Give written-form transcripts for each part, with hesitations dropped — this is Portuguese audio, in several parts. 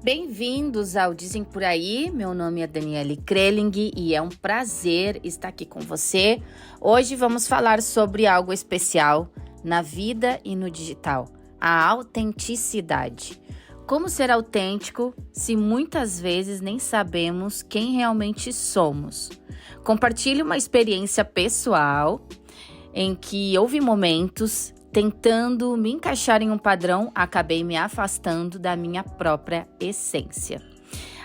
Bem-vindos ao Dizem Por Aí, meu nome é Daniele Kreling e é um prazer estar aqui com você. Hoje vamos falar sobre algo especial na vida e no digital, a autenticidade. Como ser autêntico se muitas vezes nem sabemos quem realmente somos? Compartilhe uma experiência pessoal em que houve momentos tentando me encaixar em um padrão, acabei me afastando da minha própria essência.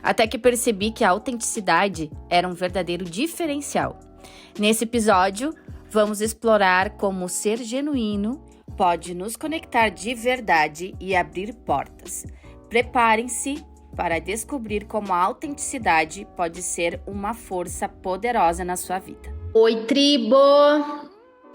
Até que percebi que a autenticidade era um verdadeiro diferencial. Nesse episódio, vamos explorar como ser genuíno pode nos conectar de verdade e abrir portas. Preparem-se para descobrir como a autenticidade pode ser uma força poderosa na sua vida. Oi, tribo!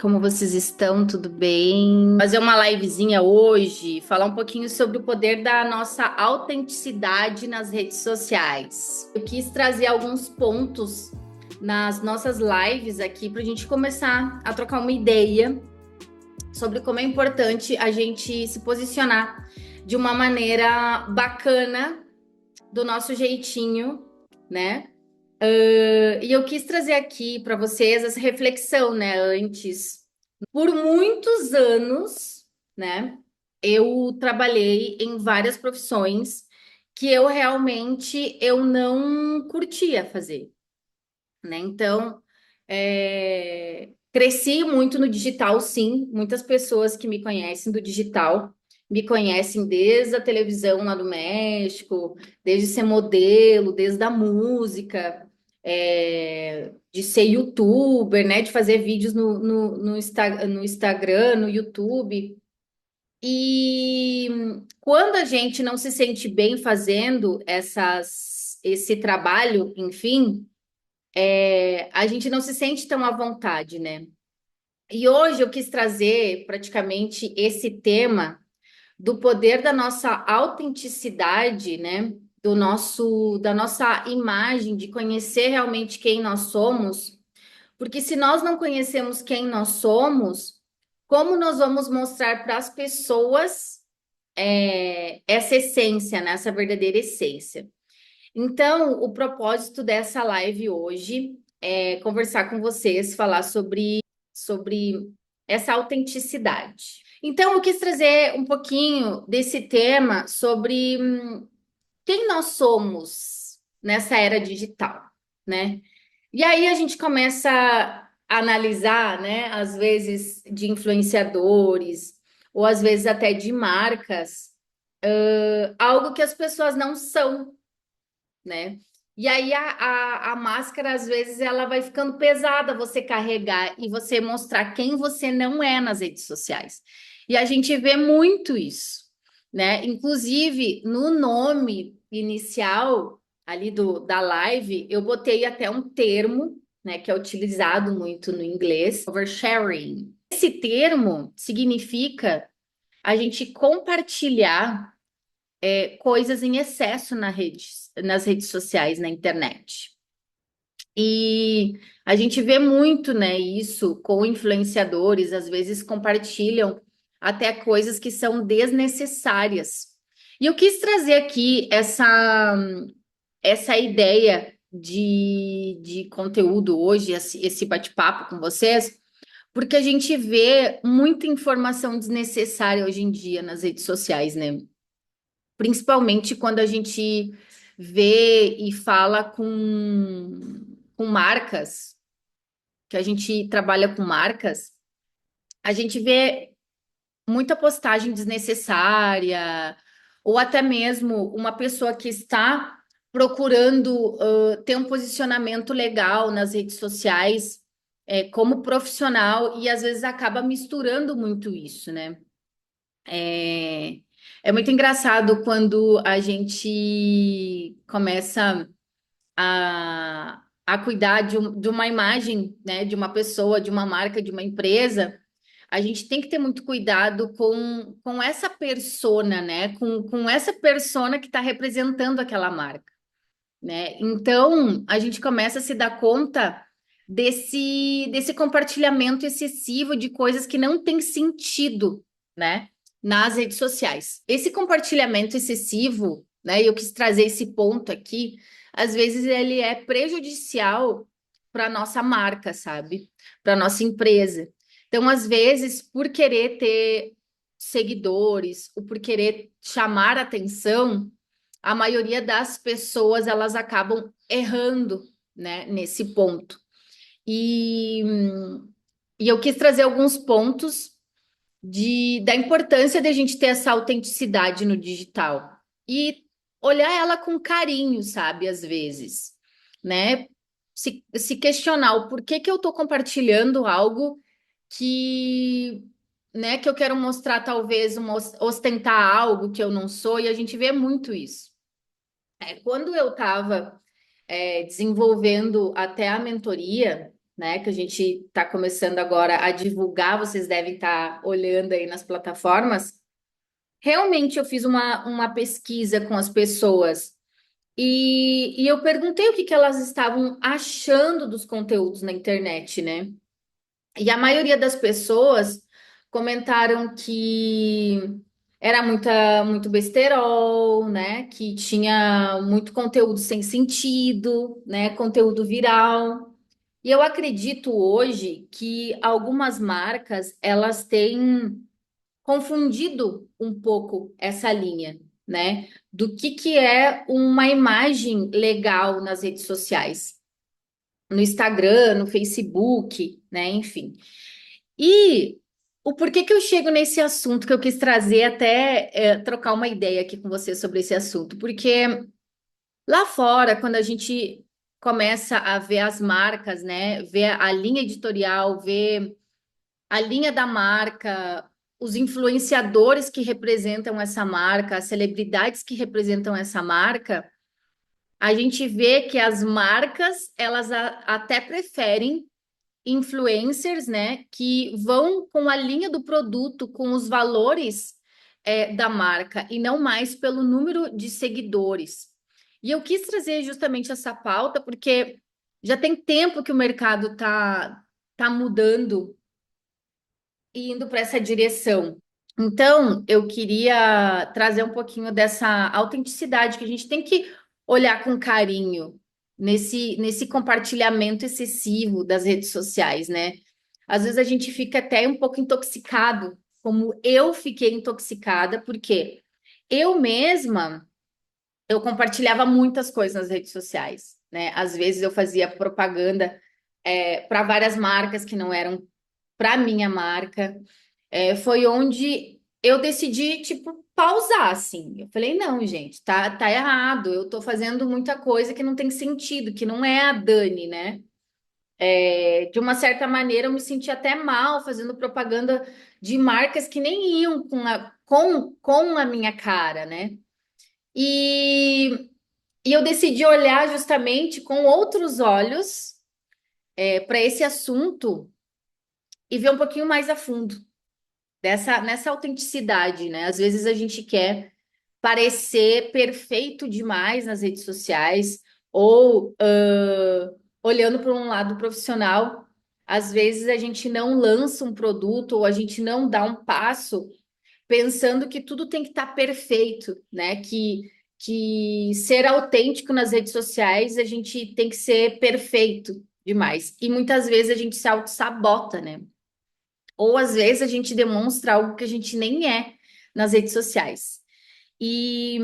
Como vocês estão? Tudo bem? Fazer uma livezinha hoje, falar um pouquinho sobre o poder da nossa autenticidade nas redes sociais. Eu quis trazer alguns pontos nas nossas lives aqui para a gente começar a trocar uma ideia sobre como é importante a gente se posicionar de uma maneira bacana, do nosso jeitinho, né? E eu quis trazer aqui para vocês essa reflexão, né? Antes, por muitos anos, né? Eu trabalhei em várias profissões que eu realmente não curtia fazer, né? Então, cresci muito no digital, sim. Muitas pessoas que me conhecem do digital me conhecem desde a televisão lá do México, desde ser modelo, desde a música, de ser youtuber, né? De fazer vídeos no Instagram, no YouTube. E quando a gente não se sente bem fazendo esse trabalho, enfim, a gente não se sente tão à vontade, né? E hoje eu quis trazer praticamente esse tema do poder da nossa autenticidade, né? Da nossa imagem, de conhecer realmente quem nós somos, porque se nós não conhecemos quem nós somos, como nós vamos mostrar para as pessoas essa essência, né? Essa verdadeira essência? Então, o propósito dessa live hoje é conversar com vocês, falar sobre essa autenticidade. Então, eu quis trazer um pouquinho desse tema sobre quem nós somos nessa era digital, né? E aí a gente começa a analisar, né, às vezes de influenciadores, ou às vezes até de marcas, algo que as pessoas não são, né? E aí a máscara, às vezes, ela vai ficando pesada você carregar e você mostrar quem você não é nas redes sociais. E a gente vê muito isso, né? Inclusive, no nome inicial ali da live, eu botei até um termo, né, que é utilizado muito no inglês, oversharing. Esse termo significa a gente compartilhar coisas em excesso nas redes sociais, na internet. E a gente vê muito, né, isso com influenciadores, às vezes compartilham até coisas que são desnecessárias. E eu quis trazer aqui essa ideia de conteúdo hoje, esse bate-papo com vocês, porque a gente vê muita informação desnecessária hoje em dia nas redes sociais, né? Principalmente quando a gente vê e fala com marcas, que a gente trabalha com marcas, a gente vê muita postagem desnecessária, ou até mesmo uma pessoa que está procurando ter um posicionamento legal nas redes sociais, como profissional, e às vezes acaba misturando muito isso, né? É muito engraçado quando a gente começa a cuidar de uma imagem, né, de uma pessoa, de uma marca, de uma empresa. A gente tem que ter muito cuidado com essa persona, né, com essa persona que está representando aquela marca, né? Então, a gente começa a se dar conta desse compartilhamento excessivo de coisas que não têm sentido, né? Nas redes sociais. Esse compartilhamento excessivo né? E eu quis trazer esse ponto aqui. Às vezes ele é prejudicial para nossa marca, sabe? Para nossa empresa. Então, às vezes, por querer ter seguidores, ou por querer chamar atenção, a maioria das pessoas elas acabam errando, né, nesse ponto. E, e eu quis trazer alguns pontos da importância de a gente ter essa autenticidade no digital e olhar ela com carinho, sabe, às vezes, né? Se questionar o porquê que eu estou compartilhando algo que, né, que eu quero mostrar, talvez, ostentar algo que eu não sou, e a gente vê muito isso. Quando eu estava desenvolvendo até a mentoria, né, que a gente está começando agora a divulgar, vocês devem estar olhando aí nas plataformas. Realmente eu fiz uma pesquisa com as pessoas e eu perguntei o que elas estavam achando dos conteúdos na internet, né? E a maioria das pessoas comentaram que era muito besterol, né? Que tinha muito conteúdo sem sentido, né? Conteúdo viral. E eu acredito hoje que algumas marcas elas têm confundido um pouco essa linha, né? Do que é uma imagem legal nas redes sociais, no Instagram, no Facebook, né? Enfim. E o porquê que eu chego nesse assunto que eu quis trazer até trocar uma ideia aqui com você sobre esse assunto, porque lá fora, quando a gente começa a ver as marcas, né? Ver a linha editorial, ver a linha da marca, os influenciadores que representam essa marca, as celebridades que representam essa marca, a gente vê que as marcas, elas até preferem influencers, né, que vão com a linha do produto, com os valores da marca e não mais pelo número de seguidores. E eu quis trazer justamente essa pauta porque já tem tempo que o mercado tá mudando e indo para essa direção. Então, eu queria trazer um pouquinho dessa autenticidade que a gente tem que olhar com carinho nesse compartilhamento excessivo das redes sociais, né? Às vezes a gente fica até um pouco intoxicado, como eu fiquei intoxicada, porque eu mesma eu compartilhava muitas coisas nas redes sociais, né? Às vezes eu fazia propaganda para várias marcas que não eram para minha marca. Foi onde eu decidi, tipo, pausar, assim. Eu falei, não, gente, tá errado. Eu tô fazendo muita coisa que não tem sentido, que não é a Dani, né? De uma certa maneira, eu me senti até mal fazendo propaganda de marcas que nem iam com a minha cara, né? E, e eu decidi olhar justamente com outros olhos para esse assunto e ver um pouquinho mais a fundo nessa autenticidade, né? Às vezes a gente quer parecer perfeito demais nas redes sociais, ou olhando para um lado profissional, às vezes a gente não lança um produto ou a gente não dá um passo pensando que tudo tem que estar perfeito, né? Que ser autêntico nas redes sociais a gente tem que ser perfeito demais. E muitas vezes a gente se auto-sabota, né? Ou às vezes a gente demonstra algo que a gente nem é nas redes sociais. E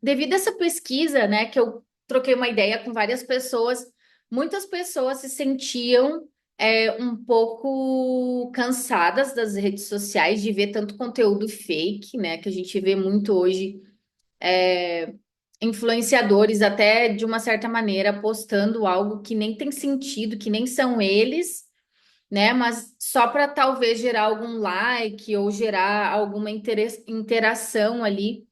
devido a essa pesquisa, né, que eu troquei uma ideia com várias pessoas, muitas pessoas se sentiam um pouco cansadas das redes sociais, de ver tanto conteúdo fake, né, que a gente vê muito hoje, influenciadores até de uma certa maneira postando algo que nem tem sentido, que nem são eles, né? Mas só para talvez gerar algum like ou gerar alguma interação ali.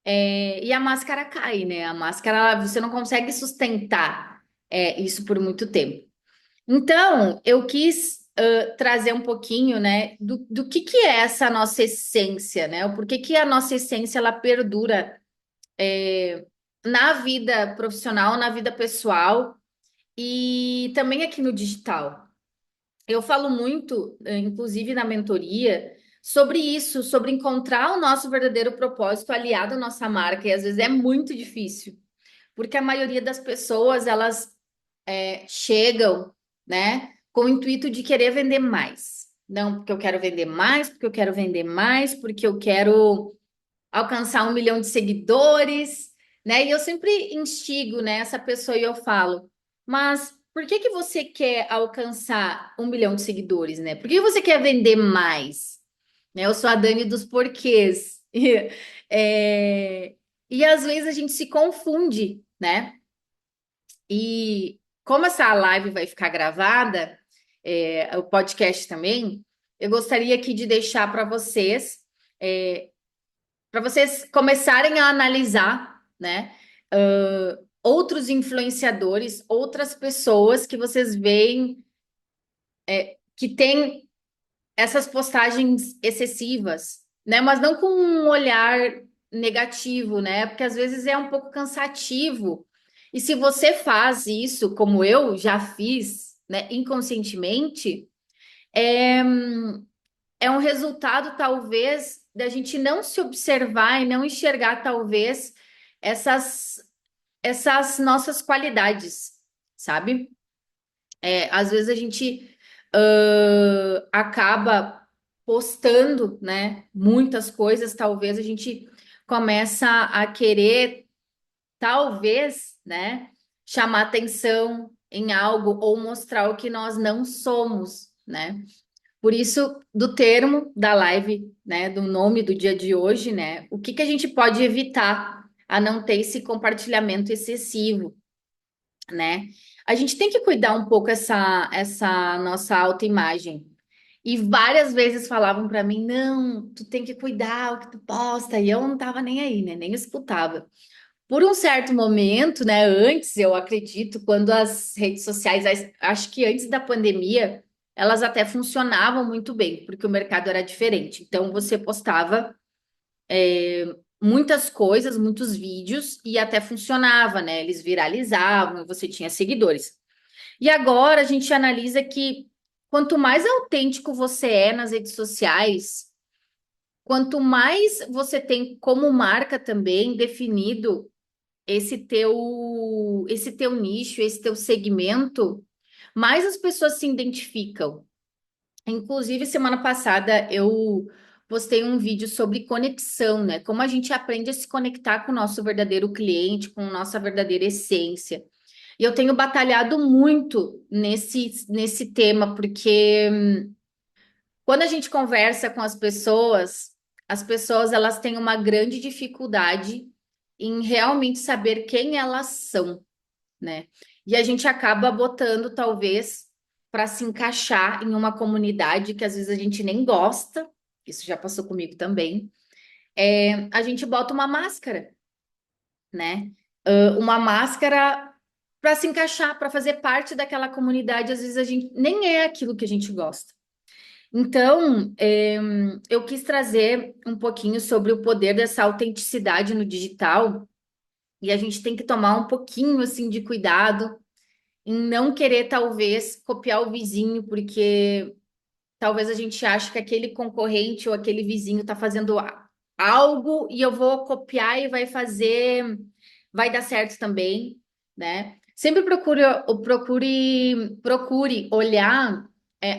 E a máscara cai, né? A máscara, você não consegue sustentar isso por muito tempo. Então, eu quis trazer um pouquinho, né, do que é essa nossa essência, né? O porquê que a nossa essência ela perdura na vida profissional, na vida pessoal e também aqui no digital. Eu falo muito, inclusive na mentoria, sobre isso, sobre encontrar o nosso verdadeiro propósito aliado à nossa marca, e às vezes é muito difícil, porque a maioria das pessoas, elas chegam, né, com o intuito de querer vender mais. Não, porque eu quero vender mais, porque eu quero vender mais, porque eu quero alcançar 1 milhão de seguidores, né? E eu sempre instigo, né, essa pessoa e eu falo, mas por que que você quer alcançar 1 milhão de seguidores, né? Por que você quer vender mais? Né? Eu sou a Dani dos porquês. É, e às vezes a gente se confunde, né? E como essa live vai ficar gravada, o podcast também, eu gostaria aqui de deixar para vocês começarem a analisar, né, outros influenciadores, outras pessoas que vocês veem que têm essas postagens excessivas, né, mas não com um olhar negativo, né, porque às vezes é um pouco cansativo. E se você faz isso, como eu já fiz, né, inconscientemente, é, é um resultado, talvez, da gente não se observar e não enxergar, talvez, essas, essas nossas qualidades, sabe? Às vezes a gente acaba postando, né, muitas coisas, talvez a gente começa a querer, talvez, né, chamar atenção em algo ou mostrar o que nós não somos, né? Por isso, do termo da live, né, do nome do dia de hoje, né, o que que a gente pode evitar a não ter esse compartilhamento excessivo, né? A gente tem que cuidar um pouco essa nossa autoimagem. E várias vezes falavam para mim, não, tu tem que cuidar o que tu posta, e eu não tava nem aí, né, nem escutava. Por um certo momento, né, antes, eu acredito, quando as redes sociais, acho que antes da pandemia, elas até funcionavam muito bem, porque o mercado era diferente. Então, você postava muitas coisas, muitos vídeos, e até funcionava, né? Eles viralizavam, e você tinha seguidores. E agora a gente analisa que quanto mais autêntico você é nas redes sociais, quanto mais você tem como marca também definido esse teu nicho, esse teu segmento, mais as pessoas se identificam. Inclusive, semana passada eu postei um vídeo sobre conexão, né? Como a gente aprende a se conectar com o nosso verdadeiro cliente, com nossa verdadeira essência. E eu tenho batalhado muito nesse tema, porque quando a gente conversa com as pessoas elas têm uma grande dificuldade em realmente saber quem elas são, né? E a gente acaba botando, talvez, para se encaixar em uma comunidade que às vezes a gente nem gosta, isso já passou comigo também. A gente bota uma máscara, né? Uma máscara para se encaixar, para fazer parte daquela comunidade, às vezes a gente nem é aquilo que a gente gosta. Então, eu quis trazer um pouquinho sobre o poder dessa autenticidade no digital, e a gente tem que tomar um pouquinho assim de cuidado em não querer, talvez, copiar o vizinho, porque talvez a gente ache que aquele concorrente ou aquele vizinho está fazendo algo e eu vou copiar e vai dar certo também, né? Sempre procure olhar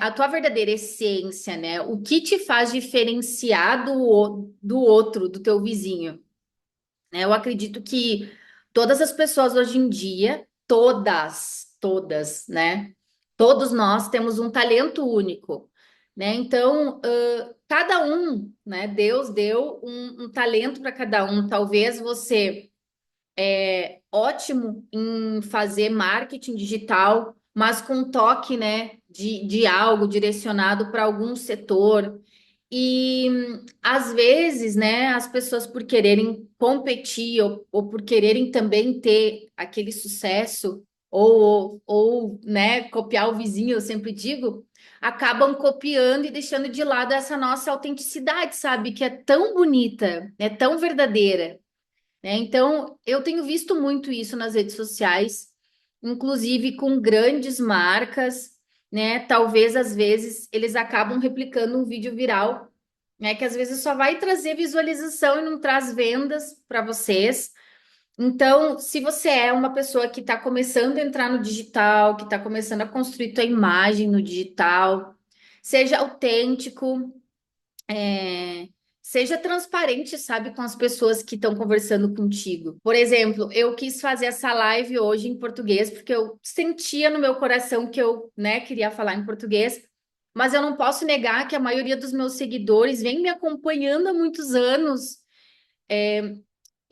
a tua verdadeira essência, né? O que te faz diferenciar do outro, do teu vizinho, né? Eu acredito que todas as pessoas hoje em dia, todas, né? Todos nós temos um talento único, né? Então, cada um, né? Deus deu um talento para cada um. Talvez você é ótimo em fazer marketing digital, mas com um toque, né? De algo direcionado para algum setor. E às vezes, né, as pessoas por quererem competir ou por quererem também ter aquele sucesso né, copiar o vizinho, eu sempre digo, acabam copiando e deixando de lado essa nossa autenticidade, sabe? Que é tão bonita, é tão verdadeira, né? Então, eu tenho visto muito isso nas redes sociais, inclusive com grandes marcas, né? Talvez às vezes eles acabam replicando um vídeo viral, né? Que às vezes só vai trazer visualização e não traz vendas para vocês. Então, se você é uma pessoa que está começando a entrar no digital, que está começando a construir tua imagem no digital, seja autêntico, seja transparente, sabe, com as pessoas que estão conversando contigo. Por exemplo, eu quis fazer essa live hoje em português porque eu sentia no meu coração que eu, né, queria falar em português, mas eu não posso negar que a maioria dos meus seguidores vem me acompanhando há muitos anos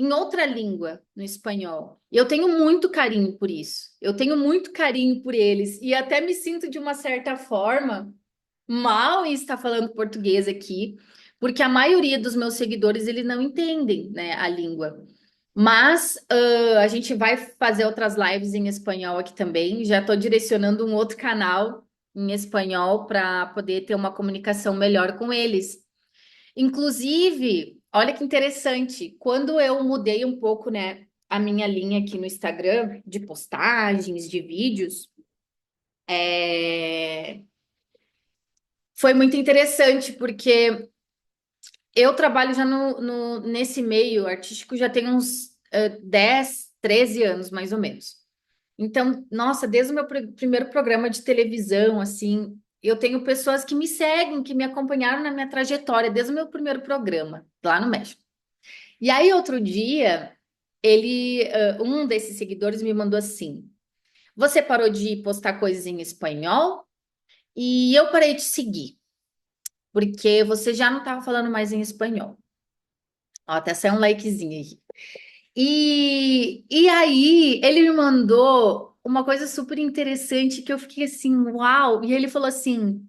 em outra língua, no espanhol. E eu tenho muito carinho por isso. Eu tenho muito carinho por eles e até me sinto de uma certa forma mal em estar falando português aqui, porque a maioria dos meus seguidores eles não entendem, né, a língua. Mas a gente vai fazer outras lives em espanhol aqui também. Já estou direcionando um outro canal em espanhol para poder ter uma comunicação melhor com eles. Inclusive, olha que interessante, quando eu mudei um pouco, né, a minha linha aqui no Instagram de postagens, de vídeos, é, foi muito interessante, porque eu trabalho já nesse meio artístico já tem uns 10, 13 anos, mais ou menos. Então, nossa, desde o meu primeiro programa de televisão, assim, eu tenho pessoas que me seguem, que me acompanharam na minha trajetória, desde o meu primeiro programa, lá no México. E aí, outro dia, um desses seguidores me mandou assim: Você parou de postar coisas em espanhol e eu parei de seguir, porque você já não estava falando mais em espanhol. Ó, até saiu um likezinho aí. E aí, ele me mandou uma coisa super interessante que eu fiquei assim, uau! E ele falou assim: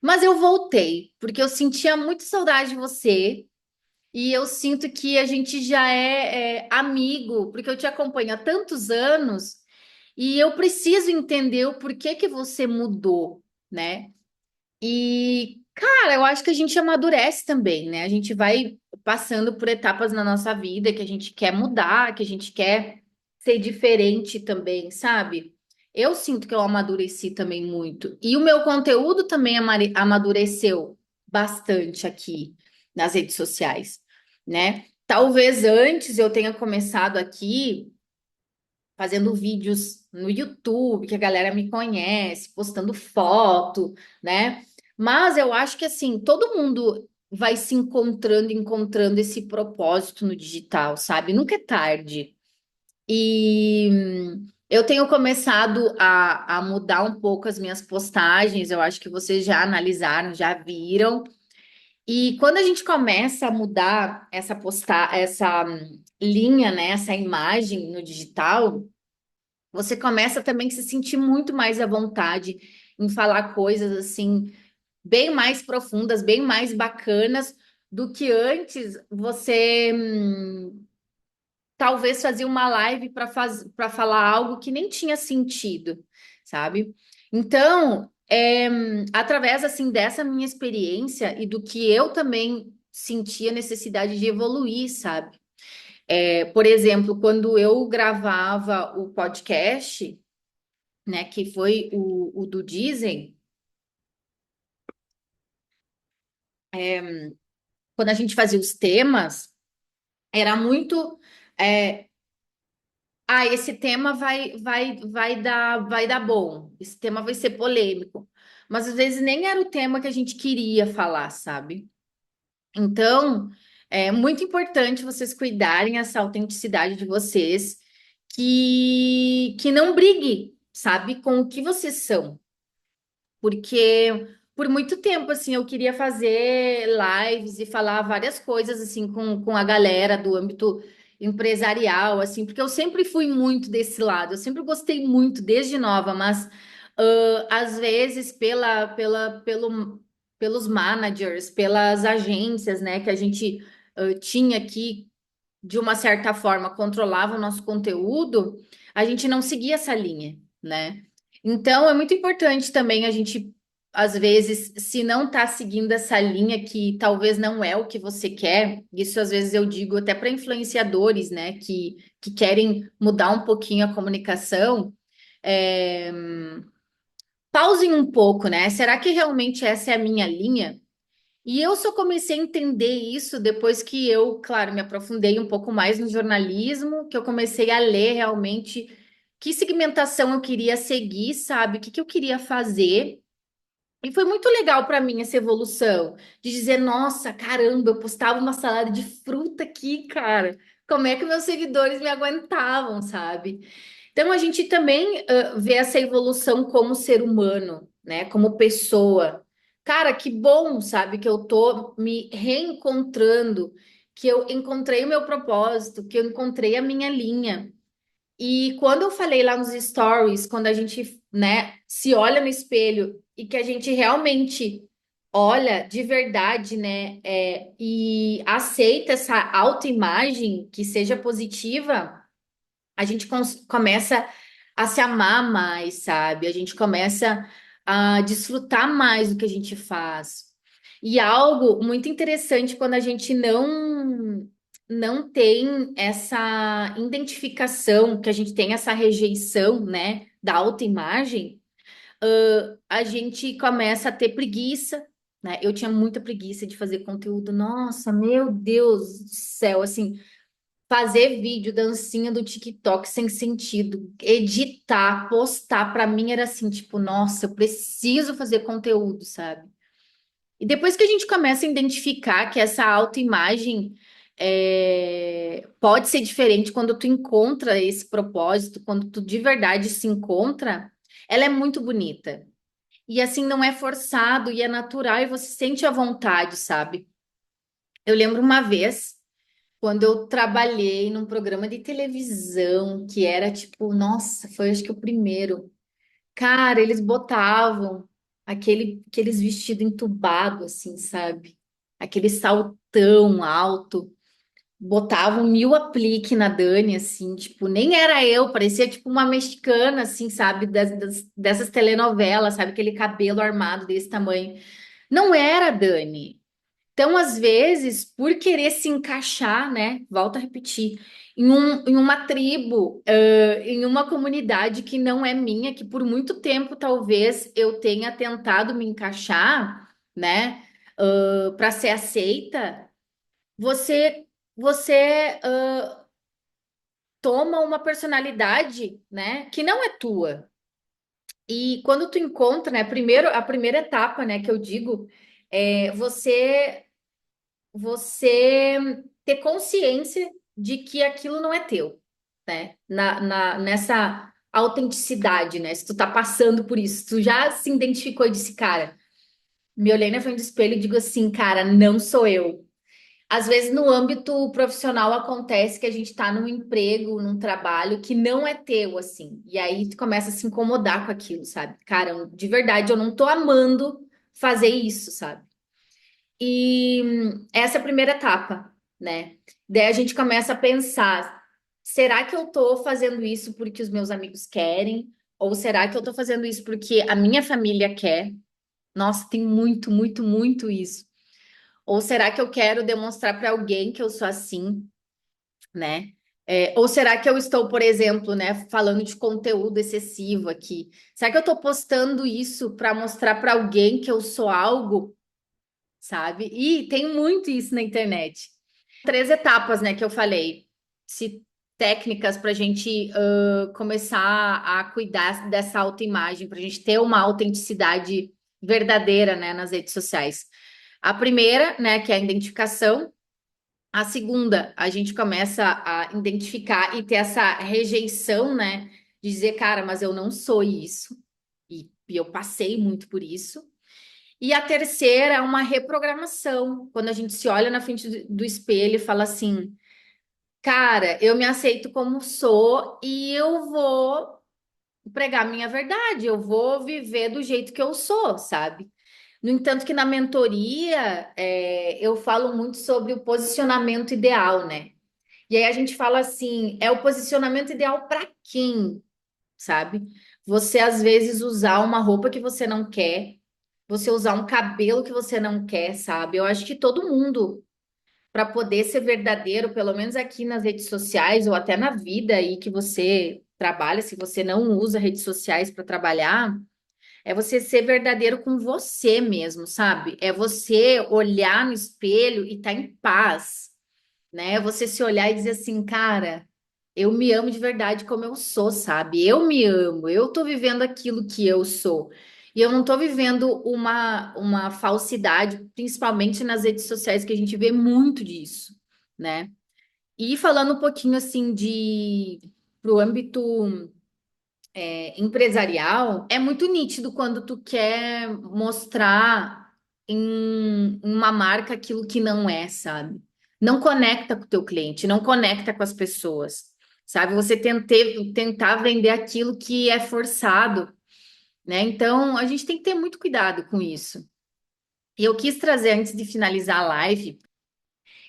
Mas eu voltei, porque eu sentia muito saudade de você. E eu sinto que a gente já é amigo, porque eu te acompanho há tantos anos e eu preciso entender o porquê que você mudou, né? E, cara, eu acho que a gente amadurece também, né? A gente vai passando por etapas na nossa vida que a gente quer mudar, que a gente quer ser diferente também, sabe? Eu sinto que eu amadureci também muito. E o meu conteúdo também amadureceu bastante aqui nas redes sociais, né? Talvez antes eu tenha começado aqui fazendo vídeos no YouTube, que a galera me conhece, postando foto, né? Mas eu acho que assim, todo mundo vai se encontrando esse propósito no digital, sabe? Nunca é tarde. E eu tenho começado a mudar um pouco as minhas postagens, eu acho que vocês já analisaram, já viram. E quando a gente começa a mudar essa linha, né, essa imagem no digital, você começa também a se sentir muito mais à vontade em falar coisas assim, bem mais profundas, bem mais bacanas do que antes você talvez fazia uma live para falar algo que nem tinha sentido, sabe? Então, através assim dessa minha experiência e do que eu também sentia necessidade de evoluir, sabe? Por exemplo, quando eu gravava o podcast, né, que foi o do Disney, quando a gente fazia os temas, era muito esse tema vai dar bom, esse tema vai ser polêmico, mas às vezes nem era o tema que a gente queria falar, sabe? Então, é muito importante vocês cuidarem essa autenticidade de vocês, que não brigue, sabe, com o que vocês são. Porque por muito tempo, assim, eu queria fazer lives e falar várias coisas, assim, com a galera do âmbito empresarial, assim, porque eu sempre fui muito desse lado, eu sempre gostei muito desde nova, mas às vezes pelos managers, pelas agências, né, que a gente tinha aqui, de uma certa forma, controlava o nosso conteúdo, a gente não seguia essa linha, né? Então, é muito importante também a gente, às vezes, se não está seguindo essa linha que talvez não é o que você quer, isso às vezes eu digo até para influenciadores, né, que querem mudar um pouquinho a comunicação, pausem um pouco, né? Será que realmente essa é a minha linha? E eu só comecei a entender isso depois que eu, claro, me aprofundei um pouco mais no jornalismo, que eu comecei a ler realmente que segmentação eu queria seguir, sabe? O que que eu queria fazer. E foi muito legal para mim essa evolução, de dizer, nossa, caramba, eu postava uma salada de fruta aqui, cara. Como é que meus seguidores me aguentavam, sabe? Então a gente também vê essa evolução como ser humano, né? Como pessoa. Cara, que bom, sabe, que eu tô me reencontrando, que eu encontrei o meu propósito, que eu encontrei a minha linha. E quando eu falei lá nos stories, quando a gente, né, se olha no espelho e que a gente realmente olha de verdade, né, e aceita essa autoimagem que seja positiva, a gente começa a se amar mais, sabe? A gente começa a desfrutar mais do que a gente faz. E algo muito interessante quando a gente não tem essa identificação, que a gente tem essa rejeição, né, da autoimagem, a gente começa a ter preguiça, né? Eu tinha muita preguiça de fazer conteúdo. Nossa, meu Deus do céu, assim, fazer vídeo, dancinha do TikTok sem sentido, editar, postar, pra mim era assim, tipo, nossa, eu preciso fazer conteúdo, sabe? E depois que a gente começa a identificar que essa autoimagem pode ser diferente quando tu encontra esse propósito, quando tu de verdade se encontra, ela é muito bonita. E assim, não é forçado e é natural e você sente a vontade, sabe? Eu lembro uma vez. Quando eu trabalhei num programa de televisão, que era tipo, nossa, foi acho que o primeiro. Cara, eles botavam aqueles vestidos entubados, assim, sabe? Aquele saltão alto. Botavam mil aplique na Dani, assim, tipo, nem era eu, parecia tipo uma mexicana, assim, sabe? Dessas telenovelas, sabe? Aquele cabelo armado desse tamanho. Não era a Dani. Então, às vezes, por querer se encaixar, né? Volto a repetir, em uma tribo, em uma comunidade que não é minha, que por muito tempo talvez eu tenha tentado me encaixar, né? Para ser aceita, você, você toma uma personalidade, né? Que não é tua. E quando tu encontra, né? Primeiro, a primeira etapa, né? Que eu digo, é você ter consciência de que aquilo não é teu, né? Nessa autenticidade, né? Se tu tá passando por isso, tu já se identificou e disse, cara, me olhei na frente do espelho e digo assim, cara, não sou eu. Às vezes no âmbito profissional acontece que a gente tá num emprego, num trabalho que não é teu, assim. E aí tu começa a se incomodar com aquilo, sabe? Cara, de verdade, eu não tô amando fazer isso, sabe? E essa é a primeira etapa, né? Daí a gente começa a pensar: será que eu tô fazendo isso porque os meus amigos querem? Ou será que eu tô fazendo isso porque a minha família quer? Nossa, tem muito, muito, muito isso. Ou será que eu quero demonstrar para alguém que eu sou assim, né? Ou será que eu estou, por exemplo, né, falando de conteúdo excessivo aqui? Será que eu estou postando isso para mostrar para alguém que eu sou algo, sabe? E tem muito isso na internet. Três etapas, né, que eu falei. Se técnicas para a gente começar a cuidar dessa autoimagem, para a gente ter uma autenticidade verdadeira, né, nas redes sociais. A primeira, né, que é a identificação. A segunda, a gente começa a identificar e ter essa rejeição, né, de dizer, cara, mas eu não sou isso. E eu passei muito por isso. E a terceira é uma reprogramação, quando a gente se olha na frente do espelho e fala assim: cara, eu me aceito como sou e eu vou pregar minha verdade, eu vou viver do jeito que eu sou, sabe? No entanto, que na mentoria eu falo muito sobre o posicionamento ideal, né? E aí a gente fala assim: é o posicionamento ideal para quem, sabe? Você às vezes usar uma roupa que você não quer, você usar um cabelo que você não quer, sabe? Eu acho que todo mundo, para poder ser verdadeiro, pelo menos aqui nas redes sociais ou até na vida aí que você trabalha, se você não usa redes sociais para trabalhar, É você ser verdadeiro com você mesmo, sabe? É você olhar no espelho e estar em paz, né? Você se olhar e dizer assim, cara, eu me amo de verdade como eu sou, sabe? Eu me amo, eu tô vivendo aquilo que eu sou. E eu não tô vivendo uma falsidade, principalmente nas redes sociais, que a gente vê muito disso, né? E falando um pouquinho assim de pro âmbito empresarial, é muito nítido quando tu quer mostrar em uma marca aquilo que não é, sabe? Não conecta com o teu cliente, não conecta com as pessoas, sabe? Você tentar vender aquilo que é forçado, né? Então, a gente tem que ter muito cuidado com isso. E eu quis trazer, antes de finalizar a live,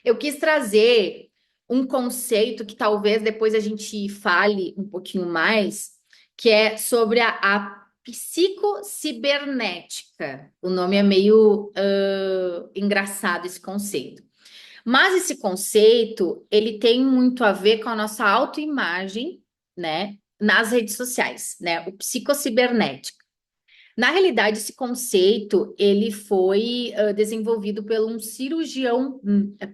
eu quis trazer um conceito que talvez depois a gente fale um pouquinho mais, que é sobre a psicocibernética. O nome é meio engraçado esse conceito. Mas esse conceito, ele tem muito a ver com a nossa autoimagem, né, nas redes sociais, né, o psicocibernético. Na realidade, esse conceito ele foi desenvolvido por um cirurgião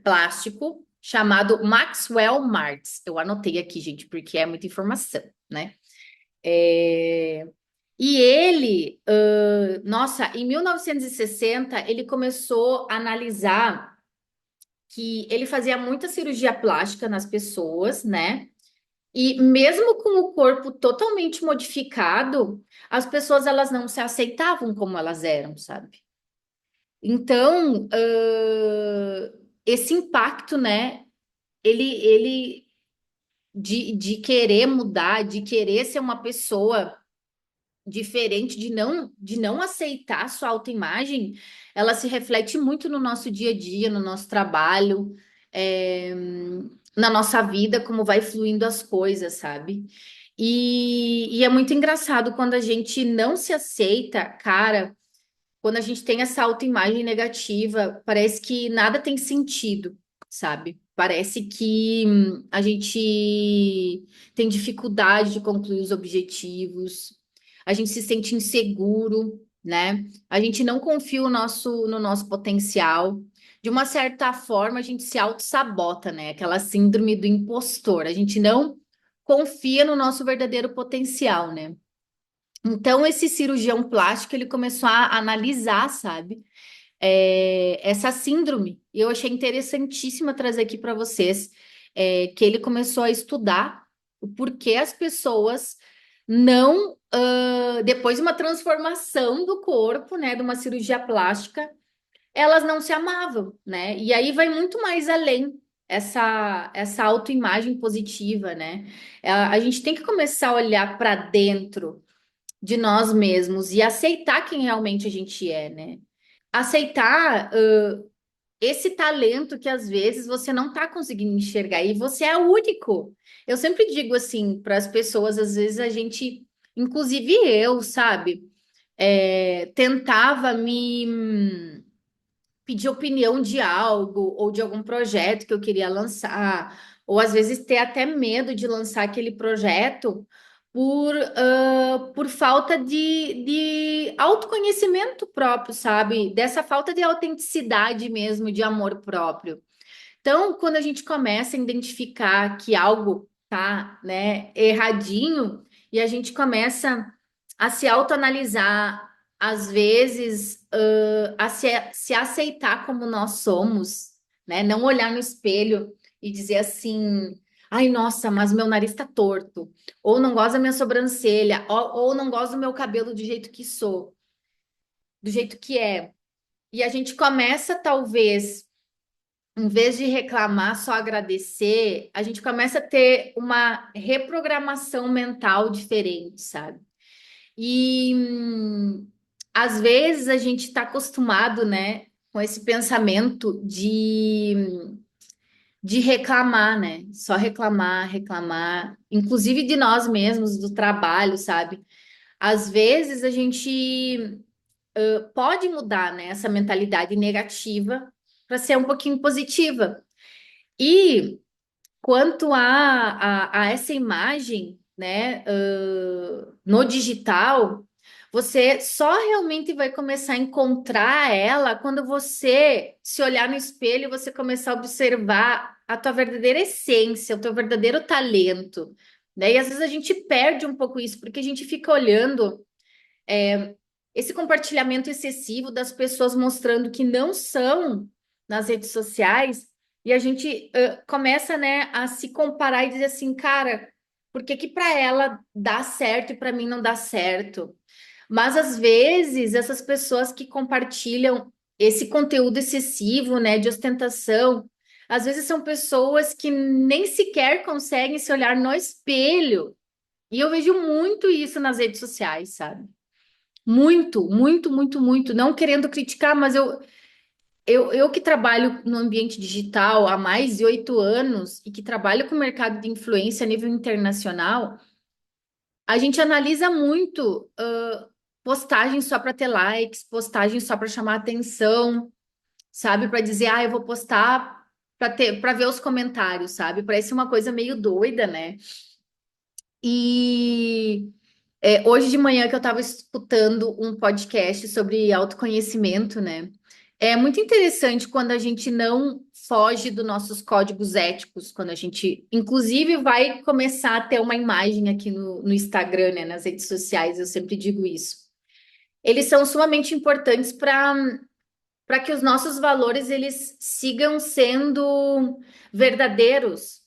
plástico chamado Maxwell Maltz. Eu anotei aqui, gente, porque é muita informação, né? É, E ele, nossa, em 1960, ele começou a analisar que ele fazia muita cirurgia plástica nas pessoas, né? E mesmo com o corpo totalmente modificado, as pessoas elas não se aceitavam como elas eram, sabe? Então, esse impacto, né? Ele de querer mudar, de querer ser uma pessoa diferente, de não aceitar a sua autoimagem, ela se reflete muito no nosso dia a dia, no nosso trabalho, é, na nossa vida, como vai fluindo as coisas, sabe? E é muito engraçado quando a gente não se aceita, cara, quando a gente tem essa autoimagem negativa, parece que nada tem sentido, sabe? Parece que a gente tem dificuldade de concluir os objetivos, a gente se sente inseguro, né? A gente não confia no nosso potencial. De uma certa forma, a gente se auto-sabota, né? Aquela síndrome do impostor. A gente não confia no nosso verdadeiro potencial, né? Então, esse cirurgião plástico, ele começou a analisar, sabe, essa síndrome. E eu achei interessantíssima trazer aqui para vocês, que ele começou a estudar o porquê as pessoas não, depois de uma transformação do corpo, né, de uma cirurgia plástica, elas não se amavam, né? E aí vai muito mais além essa autoimagem positiva, né? A gente tem que começar a olhar para dentro de nós mesmos e aceitar quem realmente a gente é, né? Aceitar esse talento que às vezes você não está conseguindo enxergar e você é único. Eu sempre digo assim para as pessoas, às vezes a gente, inclusive eu, sabe, tentava me pedir opinião de algo ou de algum projeto que eu queria lançar, ou às vezes ter até medo de lançar aquele projeto por falta de autoconhecimento próprio, sabe? Dessa falta de autenticidade mesmo, de amor próprio. Então, quando a gente começa a identificar que algo tá, né, erradinho, e a gente começa a se autoanalisar, às vezes, se aceitar como nós somos, né? Não olhar no espelho e dizer assim, ai, nossa, mas meu nariz tá torto, ou não gosto da minha sobrancelha, ou não gosto do meu cabelo do jeito que sou, do jeito que é. E a gente começa, talvez em vez de reclamar, só agradecer, a gente começa a ter uma reprogramação mental diferente, sabe? E às vezes a gente está acostumado, né, com esse pensamento de reclamar, né? Só reclamar, reclamar, inclusive de nós mesmos, do trabalho, sabe? Às vezes a gente pode mudar, né, essa mentalidade negativa para ser um pouquinho positiva. E quanto a essa imagem, né, no digital, Você só realmente vai começar a encontrar ela quando você se olhar no espelho e você começar a observar a tua verdadeira essência, o teu verdadeiro talento, né? E às vezes a gente perde um pouco isso, porque a gente fica olhando esse compartilhamento excessivo das pessoas mostrando que não são nas redes sociais, e a gente começa, né, a se comparar e dizer assim, cara, por que que para ela dá certo e para mim não dá certo? Mas às vezes essas pessoas que compartilham esse conteúdo excessivo, né, de ostentação, às vezes são pessoas que nem sequer conseguem se olhar no espelho. E eu vejo muito isso nas redes sociais, sabe? Muito, muito, muito, muito. Não querendo criticar, mas eu que trabalho no ambiente digital há mais de 8 anos e que trabalho com o mercado de influência a nível internacional, a gente analisa muito postagens só para ter likes, postagens só para chamar atenção, sabe? Para dizer, ah, eu vou postar para ver os comentários, sabe? Parece uma coisa meio doida, né? E hoje de manhã que eu estava escutando um podcast sobre autoconhecimento, né? É muito interessante quando a gente não foge dos nossos códigos éticos, quando a gente, inclusive, vai começar a ter uma imagem aqui no Instagram, né? Nas redes sociais, eu sempre digo isso. Eles são sumamente importantes para que os nossos valores eles sigam sendo verdadeiros.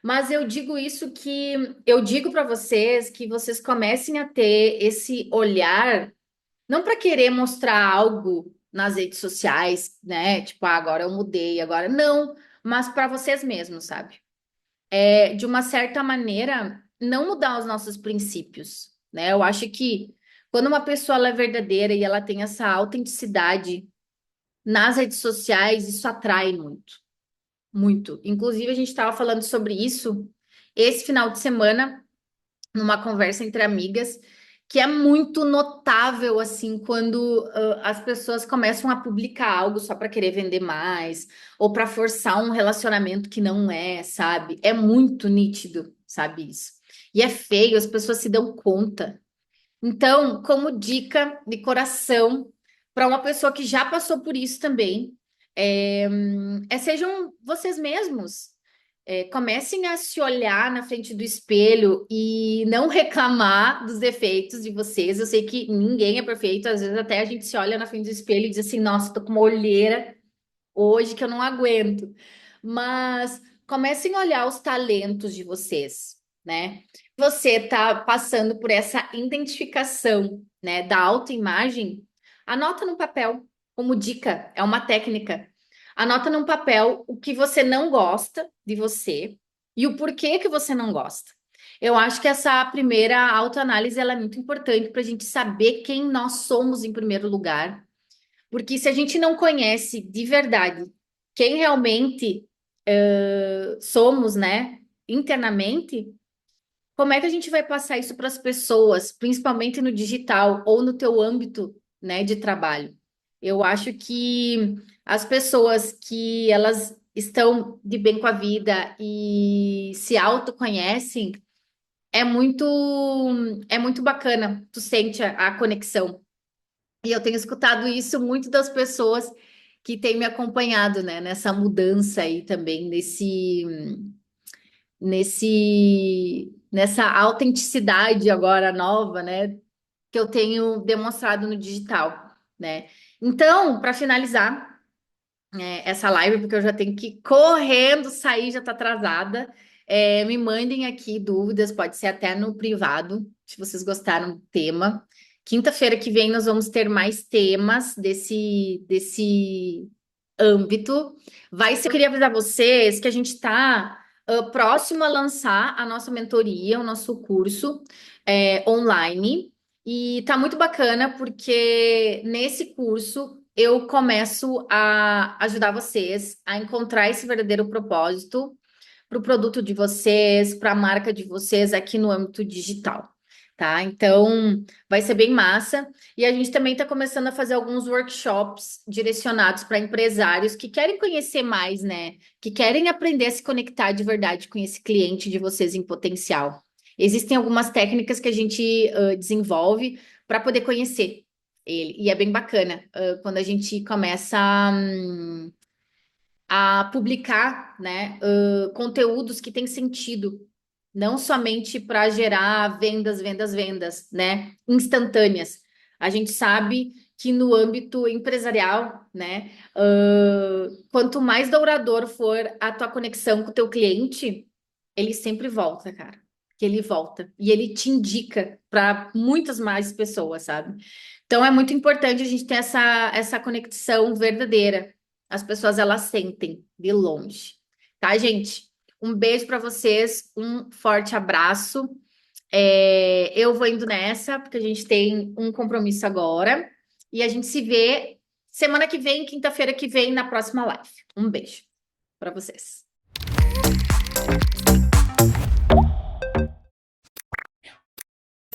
Mas eu digo isso que eu digo para vocês que vocês comecem a ter esse olhar, não para querer mostrar algo nas redes sociais, né? Tipo, ah, agora eu mudei, agora não, mas para vocês mesmos, sabe? De uma certa maneira, não mudar os nossos princípios, né? Eu acho que quando uma pessoa ela é verdadeira e ela tem essa autenticidade nas redes sociais, isso atrai muito, muito. Inclusive, a gente estava falando sobre isso esse final de semana, numa conversa entre amigas, que é muito notável, assim, quando as pessoas começam a publicar algo só para querer vender mais, ou para forçar um relacionamento que não é, sabe? É muito nítido, sabe isso? E é feio, as pessoas se dão conta. Então, como dica de coração, para uma pessoa que já passou por isso também, sejam vocês mesmos. Comecem a se olhar na frente do espelho e não reclamar dos defeitos de vocês. Eu sei que ninguém é perfeito, às vezes até a gente se olha na frente do espelho e diz assim: nossa, tô com uma olheira hoje que eu não aguento. Mas comecem a olhar os talentos de vocês, né? Você está passando por essa identificação, né, da autoimagem, anota no papel, como dica, é uma técnica. Anota num papel o que você não gosta de você e o porquê que você não gosta. Eu acho que essa primeira autoanálise ela é muito importante para a gente saber quem nós somos em primeiro lugar, porque se a gente não conhece de verdade quem realmente somos, né, internamente, como é que a gente vai passar isso para as pessoas, principalmente no digital ou no teu âmbito, né, de trabalho? Eu acho que as pessoas que elas estão de bem com a vida e se autoconhecem, é muito bacana. Tu sente a conexão. E eu tenho escutado isso muito das pessoas que têm me acompanhado, né, nessa mudança aí também, nessa autenticidade agora nova, né, que eu tenho demonstrado no digital, né? Então, para finalizar, essa live, porque eu já tenho que ir correndo, sair, já está atrasada. Me mandem aqui dúvidas, pode ser até no privado, se vocês gostaram do tema. Quinta-feira que vem nós vamos ter mais temas desse âmbito. Eu queria avisar vocês que a gente está próximo a lançar a nossa mentoria, o nosso curso online. E tá muito bacana porque nesse curso eu começo a ajudar vocês a encontrar esse verdadeiro propósito para o produto de vocês, para a marca de vocês aqui no âmbito digital, tá? Então, vai ser bem massa. E a gente também está começando a fazer alguns workshops direcionados para empresários que querem conhecer mais, né? Que querem aprender a se conectar de verdade com esse cliente de vocês em potencial. Existem algumas técnicas que a gente desenvolve para poder conhecer ele. E é bem bacana quando a gente começa a publicar, né, conteúdos que têm sentido, não somente para gerar vendas, vendas, vendas, né, instantâneas. A gente sabe que no âmbito empresarial, né, quanto mais dourador for a tua conexão com o teu cliente, ele sempre volta, cara. Que ele volta e ele te indica para muitas mais pessoas, sabe? Então é muito importante a gente ter essa conexão verdadeira. As pessoas elas sentem de longe, tá, gente? Um beijo para vocês, um forte abraço. Eu vou indo nessa, porque a gente tem um compromisso agora. E a gente se vê semana que vem, quinta-feira que vem, na próxima live. Um beijo para vocês.